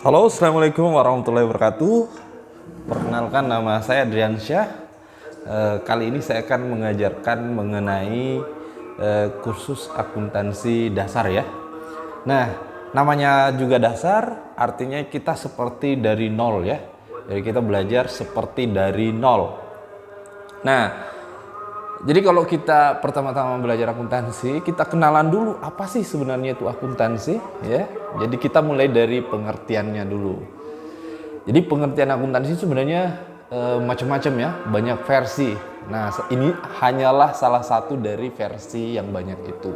Halo, assalamualaikum warahmatullahi wabarakatuh. Perkenalkan, nama saya Adriansyah. Kali ini saya akan mengajarkan mengenai kursus akuntansi dasar ya. Nah, namanya juga dasar, artinya kita seperti dari nol ya. Jadi kita belajar seperti dari nol. Nah, jadi kalau kita pertama-tama belajar akuntansi, kita kenalan dulu apa sih sebenarnya itu akuntansi ya. Jadi kita mulai dari pengertiannya dulu. Jadi pengertian akuntansi sebenarnya macam-macam ya, banyak versi. Nah, ini hanyalah salah satu dari versi yang banyak itu.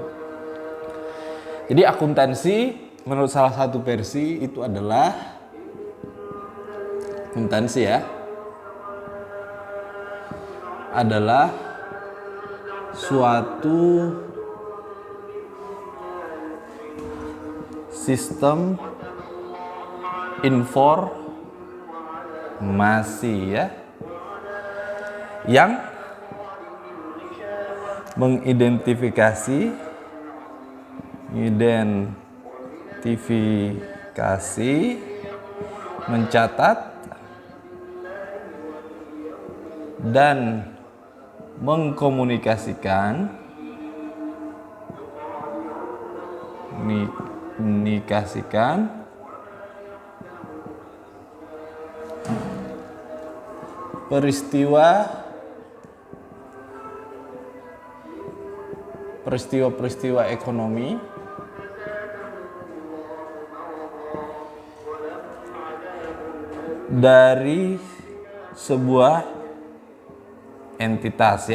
Jadi akuntansi menurut salah satu versi itu adalah akuntansi ya. Adalah suatu sistem informasi ya yang mengidentifikasi, mencatat dan mengkomunikasikan peristiwa ekonomi dari sebuah entitas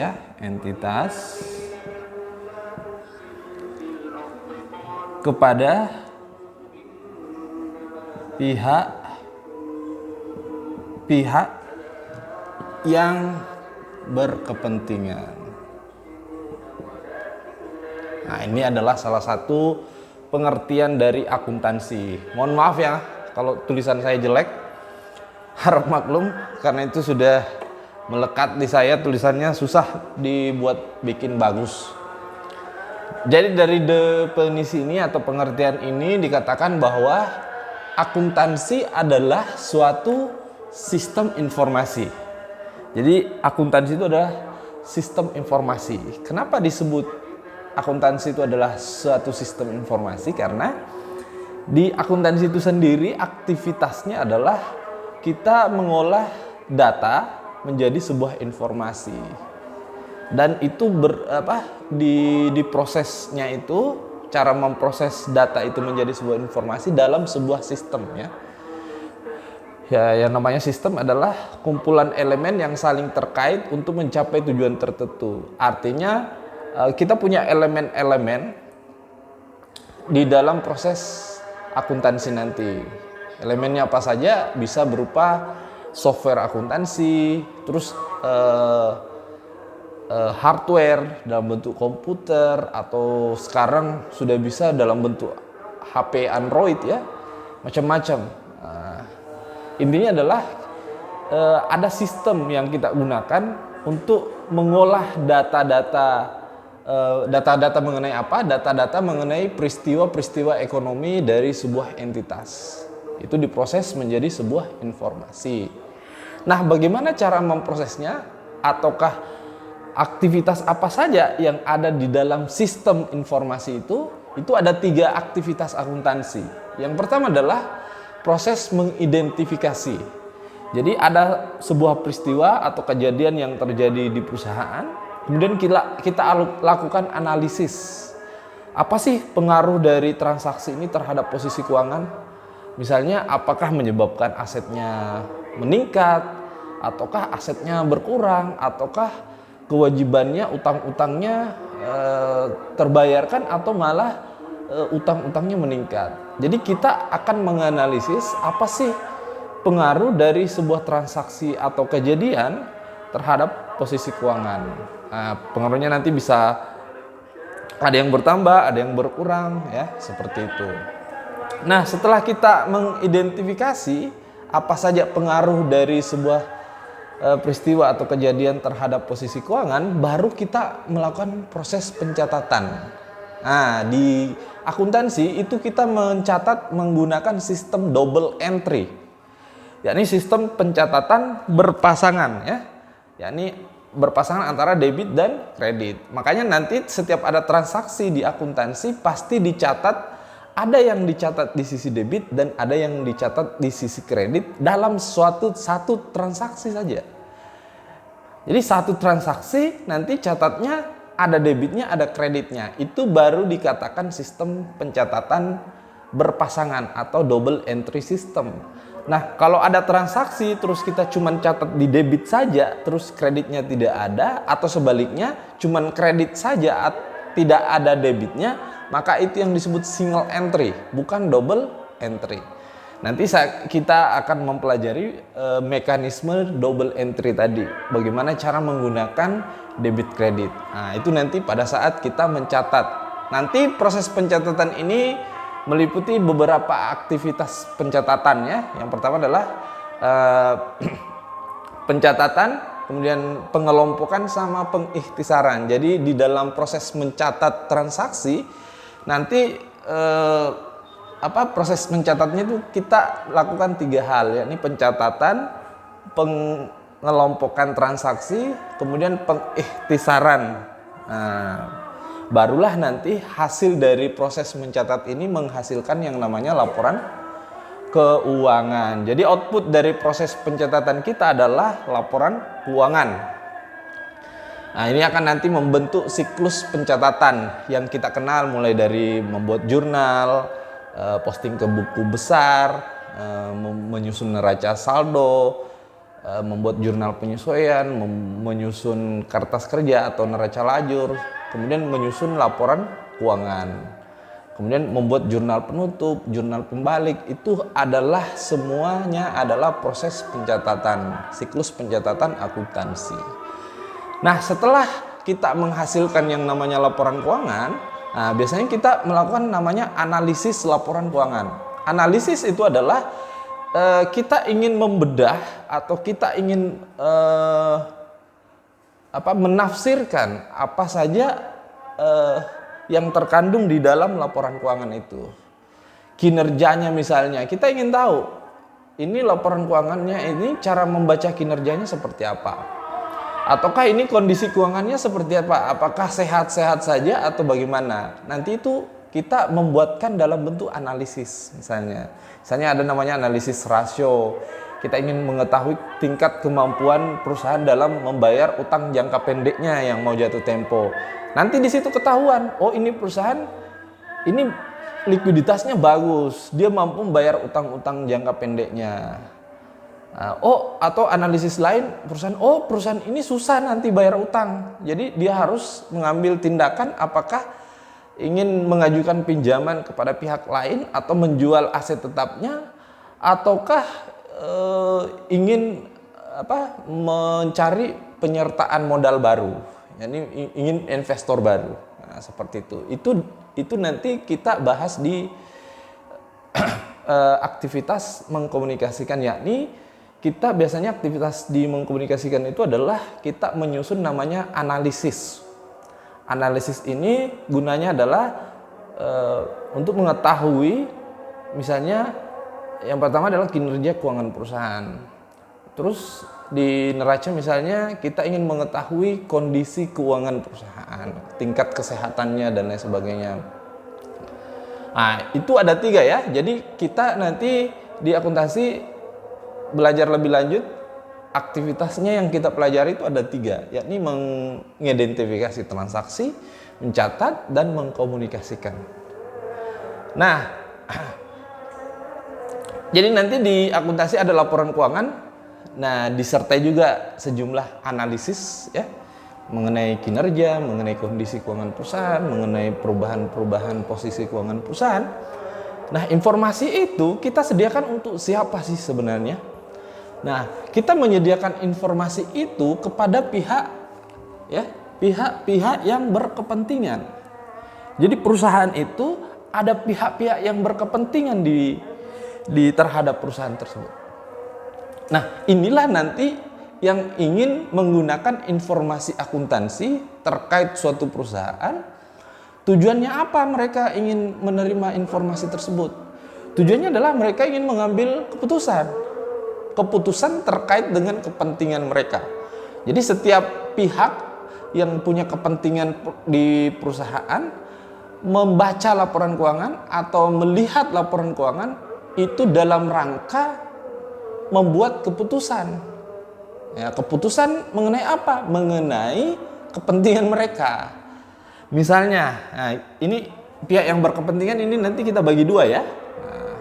kepada pihak yang berkepentingan. Nah, ini adalah salah satu pengertian dari akuntansi. Mohon maaf ya kalau tulisan saya jelek, harap maklum karena itu sudah melekat di saya, tulisannya susah dibuat bikin bagus. Jadi dari definisi ini atau pengertian ini dikatakan bahwa akuntansi adalah suatu sistem informasi. Jadi akuntansi itu adalah sistem informasi. Kenapa disebut akuntansi itu adalah suatu sistem informasi? Karena di akuntansi itu sendiri aktivitasnya adalah kita mengolah data menjadi sebuah informasi. Dan itu di prosesnya itu, cara memproses data itu menjadi sebuah informasi dalam sebuah sistem ya. Ya, yang namanya sistem adalah kumpulan elemen yang saling terkait untuk mencapai tujuan tertentu. Artinya kita punya elemen-elemen di dalam proses akuntansi nanti. Elemennya apa saja? Bisa berupa software akuntansi, terus hardware dalam bentuk komputer, atau sekarang sudah bisa dalam bentuk HP Android ya, macam-macam. Intinya adalah ada sistem yang kita gunakan untuk mengolah data-data mengenai apa? Data-data mengenai peristiwa-peristiwa ekonomi dari sebuah entitas. Itu diproses menjadi sebuah informasi. Nah, bagaimana cara memprosesnya? Ataukah aktivitas apa saja yang ada di dalam sistem informasi itu? Itu ada 3 aktivitas akuntansi. Yang pertama adalah proses mengidentifikasi. Jadi ada sebuah peristiwa atau kejadian yang terjadi di perusahaan, kemudian kita lakukan analisis. Apa sih pengaruh dari transaksi ini terhadap posisi keuangan? Misalnya apakah menyebabkan asetnya meningkat, ataukah asetnya berkurang, ataukah kewajibannya, utang-utangnya terbayarkan, atau malah utang-utangnya meningkat. Jadi kita akan menganalisis apa sih pengaruh dari sebuah transaksi atau kejadian terhadap posisi keuangan. Nah, pengaruhnya nanti bisa ada yang bertambah, ada yang berkurang ya, seperti itu. Nah, setelah kita mengidentifikasi apa saja pengaruh dari sebuah peristiwa atau kejadian terhadap posisi keuangan, baru kita melakukan proses pencatatan. Nah, di akuntansi itu kita mencatat menggunakan sistem double entry, yakni sistem pencatatan berpasangan ya, yakni berpasangan antara debit dan kredit. Makanya nanti setiap ada transaksi di akuntansi pasti dicatat, ada yang dicatat di sisi debit dan ada yang dicatat di sisi kredit dalam satu transaksi saja. Jadi satu transaksi nanti catatnya ada debitnya, ada kreditnya. Itu baru dikatakan sistem pencatatan berpasangan atau double entry system. Nah, kalau ada transaksi terus kita cuman catat di debit saja, terus kreditnya tidak ada, atau sebaliknya cuman kredit saja tidak ada debitnya, maka itu yang disebut single entry, bukan double entry. Nanti kita akan mempelajari mekanisme double entry tadi, bagaimana cara menggunakan debit kredit. Nah, itu nanti pada saat kita mencatat. Nanti proses pencatatan ini meliputi beberapa aktivitas pencatatan ya. Yang pertama adalah pencatatan, kemudian pengelompokan sama pengikhtisaran. Jadi di dalam proses mencatat transaksi nanti proses mencatatnya itu kita lakukan 3 hal, yakni pencatatan, pengelompokan transaksi, kemudian pengikhtisaran. Nah, barulah nanti hasil dari proses mencatat ini menghasilkan yang namanya laporan keuangan. Jadi output dari proses pencatatan kita adalah laporan keuangan. Nah, ini akan nanti membentuk siklus pencatatan yang kita kenal, mulai dari membuat jurnal, posting ke buku besar, menyusun neraca saldo, membuat jurnal penyesuaian, menyusun kertas kerja atau neraca lajur, kemudian menyusun laporan keuangan, kemudian membuat jurnal penutup, jurnal pembalik. Itu adalah semuanya adalah proses pencatatan, siklus pencatatan akuntansi. Nah, setelah kita menghasilkan yang namanya laporan keuangan, nah, biasanya kita melakukan namanya analisis laporan keuangan. Analisis itu adalah kita ingin membedah atau kita ingin menafsirkan apa saja yang terkandung di dalam laporan keuangan itu. Kinerjanya misalnya, kita ingin tahu ini laporan keuangannya ini cara membaca kinerjanya seperti apa. Ataukah ini kondisi keuangannya seperti apa? Apakah sehat-sehat saja atau bagaimana? Nanti itu kita membuatkan dalam bentuk analisis misalnya. Misalnya ada namanya analisis rasio. Kita ingin mengetahui tingkat kemampuan perusahaan dalam membayar utang jangka pendeknya yang mau jatuh tempo. Nanti di situ ketahuan, oh ini perusahaan ini likuiditasnya bagus, dia mampu membayar utang-utang jangka pendeknya. Atau analisis lain, perusahaan ini susah nanti bayar utang. Jadi dia harus mengambil tindakan apakah ingin mengajukan pinjaman kepada pihak lain atau menjual aset tetapnya, ataukah ingin mencari penyertaan modal baru, yani ingin investor baru. Nah, seperti itu. Itu nanti kita bahas di aktivitas mengkomunikasikan, yakni kita biasanya aktivitas di mengkomunikasikan itu adalah kita menyusun namanya analisis. Analisis ini gunanya adalah untuk mengetahui, misalnya yang pertama adalah kinerja keuangan perusahaan. Terus di neraca misalnya kita ingin mengetahui kondisi keuangan perusahaan, tingkat kesehatannya dan lain sebagainya. Nah, itu ada 3 ya. Jadi kita nanti di akuntansi belajar lebih lanjut, aktivitasnya yang kita pelajari itu ada 3, yakni mengidentifikasi transaksi, mencatat, dan mengkomunikasikan. Nah, jadi nanti di akuntansi ada laporan keuangan, nah disertai juga sejumlah analisis ya, mengenai kinerja, mengenai kondisi keuangan perusahaan, mengenai perubahan posisi keuangan perusahaan. Nah, informasi itu kita sediakan untuk siapa sih sebenarnya? Nah, kita menyediakan informasi itu kepada pihak-pihak yang berkepentingan. Jadi perusahaan itu ada pihak-pihak yang berkepentingan di terhadap perusahaan tersebut. Nah, inilah nanti yang ingin menggunakan informasi akuntansi terkait suatu perusahaan Tujuannya apa mereka ingin menerima informasi tersebut? Tujuannya adalah mereka ingin mengambil keputusan. Keputusan terkait dengan kepentingan mereka. Jadi setiap pihak yang punya kepentingan di perusahaan membaca laporan keuangan atau melihat laporan keuangan itu dalam rangka membuat keputusan. Ya, keputusan mengenai apa? Mengenai kepentingan mereka. Misalnya, nah ini pihak yang berkepentingan ini nanti kita bagi dua ya. Nah,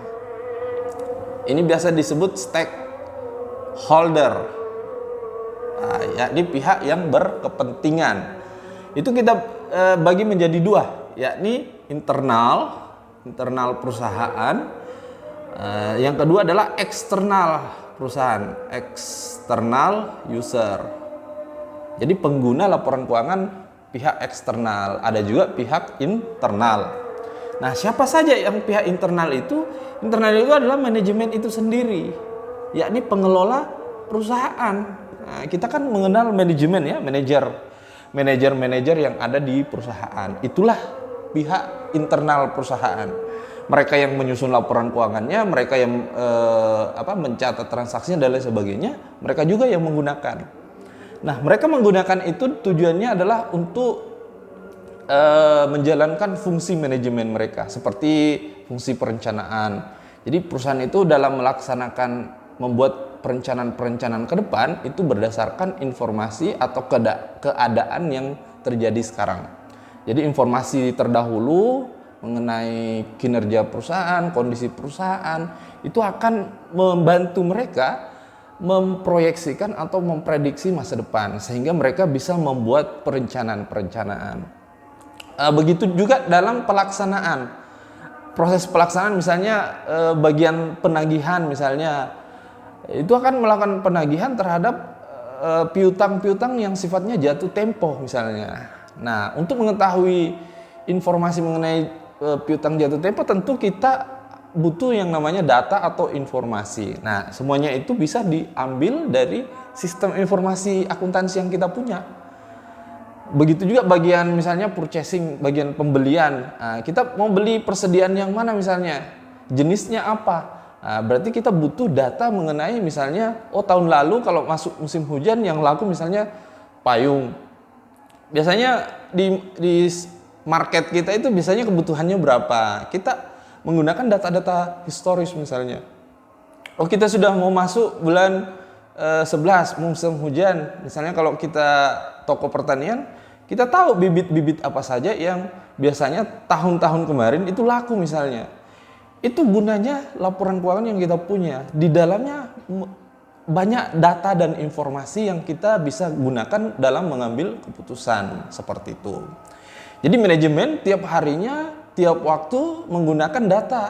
ini biasa disebut stakeholder. Nah, yakni pihak yang berkepentingan. Itu kita bagi menjadi dua, yakni internal perusahaan. Yang kedua adalah eksternal perusahaan, external user. Jadi pengguna laporan keuangan pihak eksternal, ada juga pihak internal. Nah, siapa saja yang pihak internal itu? Internal itu adalah manajemen itu sendiri, yakni pengelola perusahaan. Nah, kita kan mengenal manajemen ya, manajer yang ada di perusahaan. Itulah pihak internal perusahaan. Mereka yang menyusun laporan keuangannya, mereka yang mencatat transaksinya dan lain sebagainya, mereka juga yang menggunakan. Nah, mereka menggunakan itu tujuannya adalah untuk menjalankan fungsi manajemen mereka, seperti fungsi perencanaan. Jadi perusahaan itu dalam melaksanakan membuat perencanaan ke depan itu berdasarkan informasi atau keadaan yang terjadi sekarang. Jadi informasi terdahulu mengenai kinerja perusahaan, kondisi perusahaan itu akan membantu mereka memproyeksikan atau memprediksi masa depan sehingga mereka bisa membuat perencanaan. Begitu juga dalam pelaksanaan. Proses pelaksanaan misalnya bagian penagihan misalnya itu akan melakukan penagihan terhadap piutang-piutang yang sifatnya jatuh tempo misalnya. Nah, untuk mengetahui informasi mengenai piutang jatuh tempo tentu kita butuh yang namanya data atau informasi. Nah, semuanya itu bisa diambil dari sistem informasi akuntansi yang kita punya. Begitu juga bagian misalnya purchasing, bagian pembelian. Nah, kita mau beli persediaan yang mana misalnya? Jenisnya apa? Nah, berarti kita butuh data mengenai misalnya, tahun lalu kalau masuk musim hujan yang laku misalnya payung. Biasanya di market kita itu biasanya kebutuhannya berapa? Kita menggunakan data-data historis misalnya. Kita sudah mau masuk bulan 11 musim hujan. Misalnya kalau kita toko pertanian, kita tahu bibit-bibit apa saja yang biasanya tahun-tahun kemarin itu laku misalnya. Itu gunanya laporan keuangan yang kita punya. Di dalamnya banyak data dan informasi yang kita bisa gunakan dalam mengambil keputusan seperti itu. Jadi manajemen tiap harinya tiap waktu menggunakan data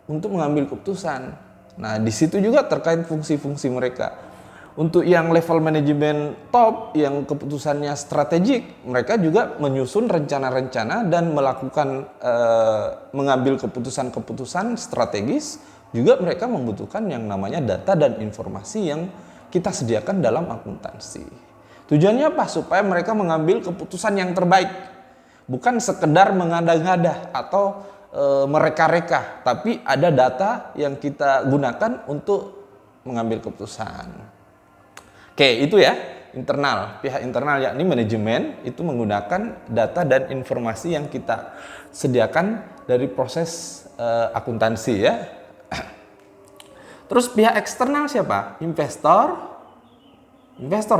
untuk mengambil keputusan. Nah, di situ juga terkait fungsi-fungsi mereka. Untuk yang level manajemen top, yang keputusannya strategik, mereka juga menyusun rencana-rencana dan melakukan mengambil keputusan-keputusan strategis. Juga mereka membutuhkan yang namanya data dan informasi yang kita sediakan dalam akuntansi. Tujuannya apa? Supaya mereka mengambil keputusan yang terbaik. Bukan sekedar mengada-ngada atau mereka-reka, tapi ada data yang kita gunakan untuk mengambil keputusan. Oke, itu ya internal, pihak internal yakni manajemen itu menggunakan data dan informasi yang kita sediakan dari proses akuntansi ya. Terus pihak eksternal siapa? Investor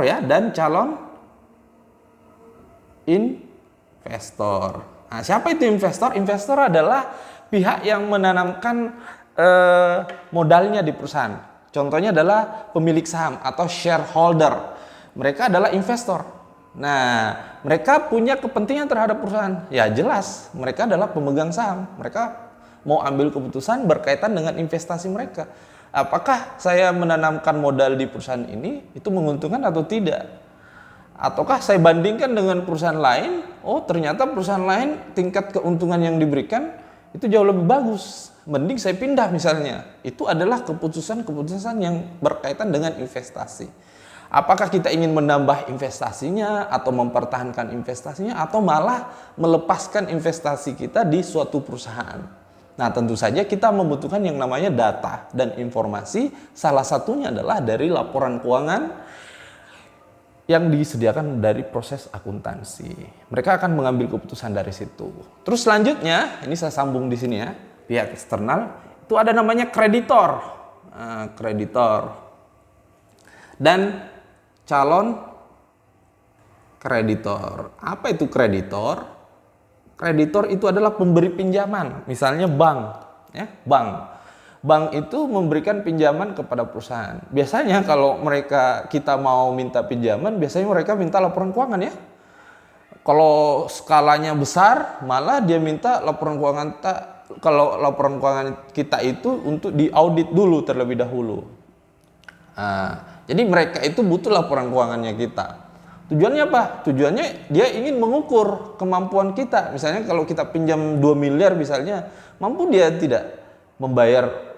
ya, dan calon investor. Nah, siapa itu investor? Investor adalah pihak yang menanamkan modalnya di perusahaan. Contohnya adalah pemilik saham atau shareholder. Mereka adalah investor. Nah, mereka punya kepentingan terhadap perusahaan. Ya jelas, mereka adalah pemegang saham. Mereka mau ambil keputusan berkaitan dengan investasi mereka. Apakah saya menanamkan modal di perusahaan ini itu menguntungkan atau tidak? Ataukah saya bandingkan dengan perusahaan lain, ternyata perusahaan lain tingkat keuntungan yang diberikan itu jauh lebih bagus, mending saya pindah misalnya. Itu adalah keputusan-keputusan yang berkaitan dengan investasi. Apakah kita ingin menambah investasinya atau mempertahankan investasinya atau malah melepaskan investasi kita di suatu perusahaan. Nah, tentu saja kita membutuhkan yang namanya data dan informasi. Salah satunya adalah dari laporan keuangan yang disediakan dari proses akuntansi. Mereka akan mengambil keputusan dari situ. Terus selanjutnya, ini saya sambung di sini ya, pihak eksternal itu ada namanya kreditor. Kreditor dan calon kreditor. Apa itu kreditor? Kreditor itu adalah pemberi pinjaman, misalnya bank, ya, bank. Bank itu memberikan pinjaman kepada perusahaan. Biasanya kalau kita mau minta pinjaman, biasanya mereka minta laporan keuangan ya. Kalau skalanya besar, malah dia minta laporan keuangan kalau laporan keuangan kita itu untuk diaudit dulu terlebih dahulu. Jadi mereka itu butuh laporan keuangannya kita. Tujuannya apa? Tujuannya dia ingin mengukur kemampuan kita. Misalnya kalau kita pinjam 2 miliar misalnya, mampu dia tidak membayar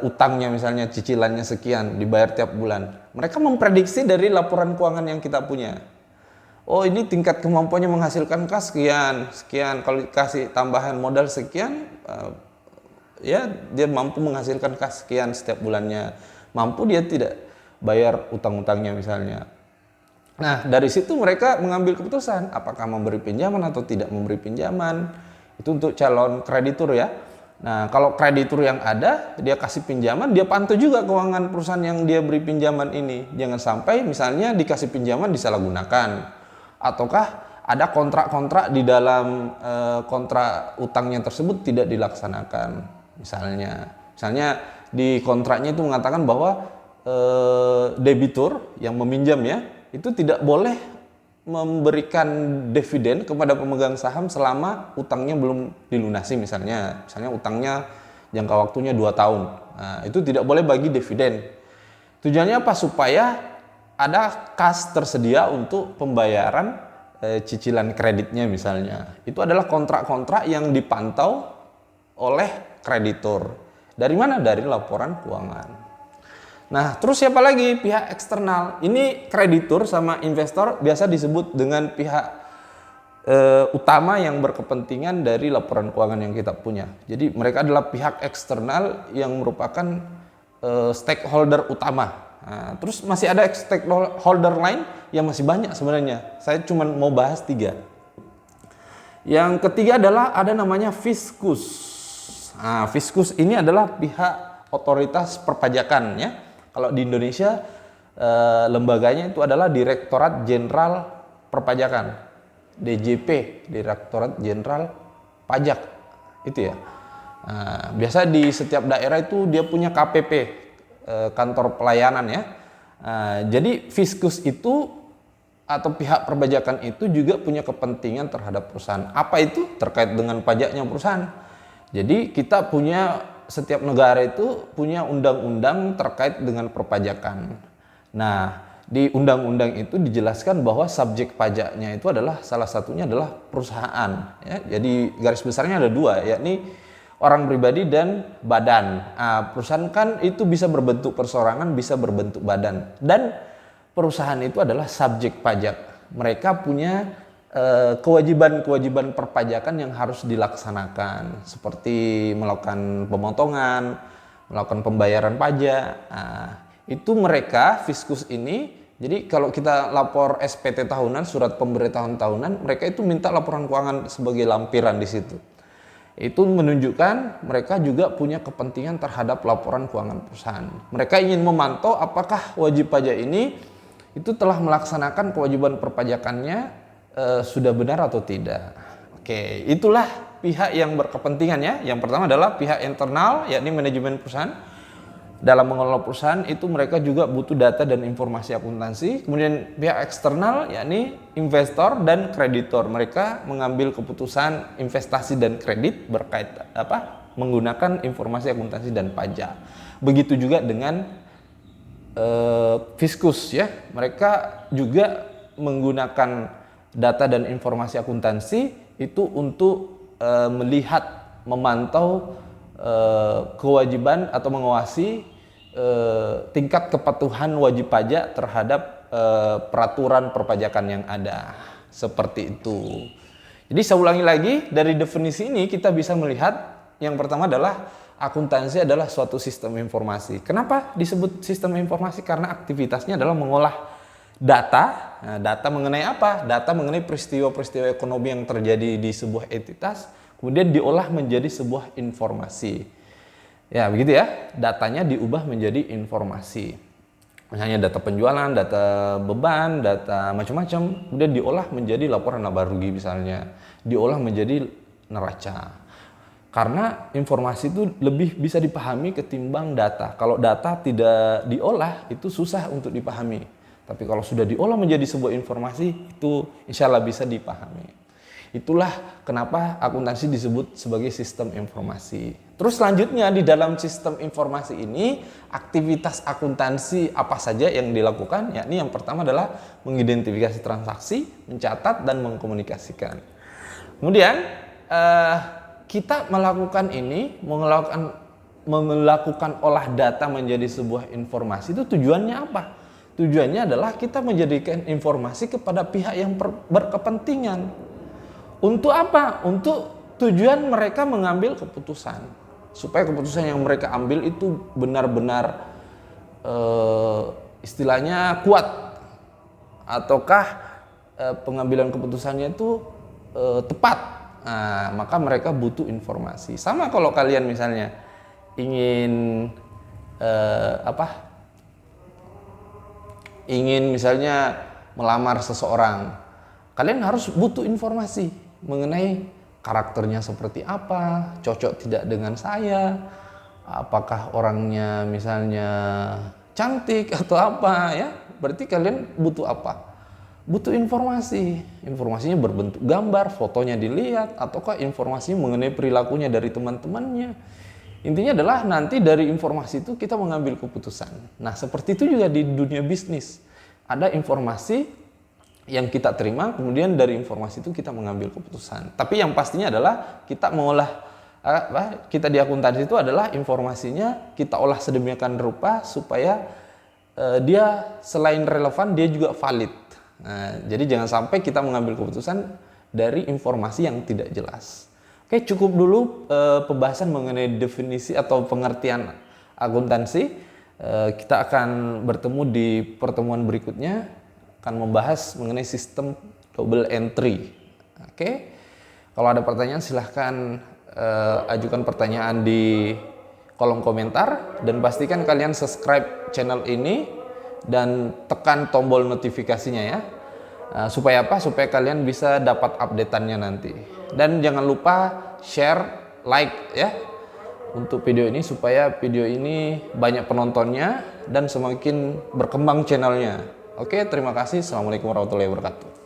utangnya, misalnya cicilannya sekian, dibayar tiap bulan. Mereka memprediksi dari laporan keuangan yang kita punya. Oh, ini tingkat kemampuannya menghasilkan kas sekian. Kalau dikasih tambahan modal sekian, ya dia mampu menghasilkan kas sekian setiap bulannya. Mampu dia tidak bayar utang-utangnya misalnya. Nah, dari situ mereka mengambil keputusan apakah memberi pinjaman atau tidak memberi pinjaman. Itu untuk calon kreditur ya. Nah, kalau kreditur yang ada, dia kasih pinjaman, dia pantau juga keuangan perusahaan yang dia beri pinjaman ini. Jangan sampai misalnya dikasih pinjaman disalahgunakan. Ataukah ada kontrak-kontrak di dalam kontrak utangnya tersebut tidak dilaksanakan. Misalnya di kontraknya itu mengatakan bahwa debitur yang meminjam ya itu tidak boleh memberikan dividen kepada pemegang saham selama utangnya belum dilunasi misalnya utangnya jangka waktunya 2 tahun. Nah, itu tidak boleh bagi dividen. Tujuannya apa? Supaya ada kas tersedia untuk pembayaran cicilan kreditnya misalnya. Itu adalah kontrak-kontrak yang dipantau oleh kreditur. Dari mana? Dari laporan keuangan. Nah, terus siapa lagi? Pihak eksternal. Ini kreditur sama investor biasa disebut dengan pihak utama yang berkepentingan dari laporan keuangan yang kita punya. Jadi mereka adalah pihak eksternal yang merupakan stakeholder utama. Nah, terus masih ada stakeholder lain yang masih banyak sebenarnya. Saya cuma mau bahas 3. Yang ketiga adalah ada namanya fiskus. Nah, fiskus ini adalah pihak otoritas perpajakan ya. Kalau di Indonesia lembaganya itu adalah Direktorat Jenderal Perpajakan, DJP, Direktorat Jenderal Pajak, itu ya. Nah, biasa di setiap daerah itu dia punya KPP, kantor pelayanan ya. Jadi fiskus itu atau pihak perpajakan itu juga punya kepentingan terhadap perusahaan. Apa itu? Terkait dengan pajaknya perusahaan. Jadi kita punya setiap negara itu punya undang-undang terkait dengan perpajakan. Nah, di undang-undang itu dijelaskan bahwa subjek pajaknya itu adalah salah satunya adalah perusahaan. Ya. Jadi garis besarnya ada 2, yakni orang pribadi dan badan. Perusahaan kan itu bisa berbentuk perseorangan, bisa berbentuk badan. Dan perusahaan itu adalah subjek pajak. Mereka punya kewajiban-kewajiban perpajakan yang harus dilaksanakan seperti melakukan pemotongan, melakukan pembayaran pajak. Itu mereka fiskus ini. Jadi kalau kita lapor SPT tahunan, surat pemberitahuan tahunan, mereka itu minta laporan keuangan sebagai lampiran di situ. Itu menunjukkan mereka juga punya kepentingan terhadap laporan keuangan perusahaan. Mereka ingin memantau apakah wajib pajak ini itu telah melaksanakan kewajiban perpajakannya sudah benar atau tidak. Oke, itulah pihak yang berkepentingan ya. Yang pertama adalah pihak internal, yakni manajemen perusahaan. Dalam mengelola perusahaan itu mereka juga butuh data dan informasi akuntansi. Kemudian pihak eksternal, yakni investor dan kreditor. Mereka mengambil keputusan investasi dan kredit menggunakan informasi akuntansi dan pajak. Begitu juga dengan fiskus ya. Mereka juga menggunakan data dan informasi akuntansi itu untuk melihat, memantau kewajiban atau mengawasi tingkat kepatuhan wajib pajak terhadap peraturan perpajakan yang ada. Seperti itu. Jadi saya ulangi lagi, dari definisi ini kita bisa melihat yang pertama adalah akuntansi adalah suatu sistem informasi. Kenapa disebut sistem informasi? Karena aktivitasnya adalah mengolah data. Nah, data mengenai apa? Data mengenai peristiwa-peristiwa ekonomi yang terjadi di sebuah entitas, kemudian diolah menjadi sebuah informasi. Ya, begitu ya. Datanya diubah menjadi informasi. Misalnya data penjualan, data beban, data macam-macam, kemudian diolah menjadi laporan laba rugi misalnya. Diolah menjadi neraca. Karena informasi itu lebih bisa dipahami ketimbang data. Kalau data tidak diolah, itu susah untuk dipahami. Tapi kalau sudah diolah menjadi sebuah informasi, itu insya Allah bisa dipahami. Itulah kenapa akuntansi disebut sebagai sistem informasi. Terus selanjutnya di dalam sistem informasi ini, aktivitas akuntansi apa saja yang dilakukan? Yakni yang pertama adalah mengidentifikasi transaksi, mencatat, dan mengkomunikasikan. Kemudian, kita melakukan ini, melakukan olah data menjadi sebuah informasi, itu tujuannya apa? Tujuannya adalah kita menjadikan informasi kepada pihak yang berkepentingan. Untuk apa? Untuk tujuan mereka mengambil keputusan. Supaya keputusan yang mereka ambil itu benar-benar istilahnya kuat. Ataukah pengambilan keputusannya itu tepat. Nah, maka mereka butuh informasi. Sama kalau kalian misalnya ingin ingin misalnya melamar seseorang, kalian harus butuh informasi mengenai karakternya seperti apa, cocok tidak dengan saya, apakah orangnya misalnya cantik atau apa ya. Berarti kalian butuh apa? Butuh informasi. Informasinya berbentuk gambar, fotonya dilihat, ataukah informasi mengenai perilakunya dari teman-temannya. Intinya adalah nanti dari informasi itu kita mengambil keputusan. Nah, seperti itu juga di dunia bisnis. Ada informasi yang kita terima, kemudian dari informasi itu kita mengambil keputusan. Tapi yang pastinya adalah kita mengolah, kita di akuntansi itu adalah informasinya kita olah sedemikian rupa supaya dia selain relevan, dia juga valid. Nah, jadi jangan sampai kita mengambil keputusan dari informasi yang tidak jelas. Oke, cukup dulu pembahasan mengenai definisi atau pengertian akuntansi. Kita akan bertemu di pertemuan berikutnya, akan membahas mengenai sistem double entry. Oke, kalau ada pertanyaan silahkan ajukan pertanyaan di kolom komentar, dan pastikan kalian subscribe channel ini dan tekan tombol notifikasinya ya. Supaya apa? Supaya kalian bisa dapat update-annya nanti. Dan jangan lupa share, like ya untuk video ini supaya video ini banyak penontonnya dan semakin berkembang channelnya. Oke, terima kasih. Assalamualaikum warahmatullahi wabarakatuh.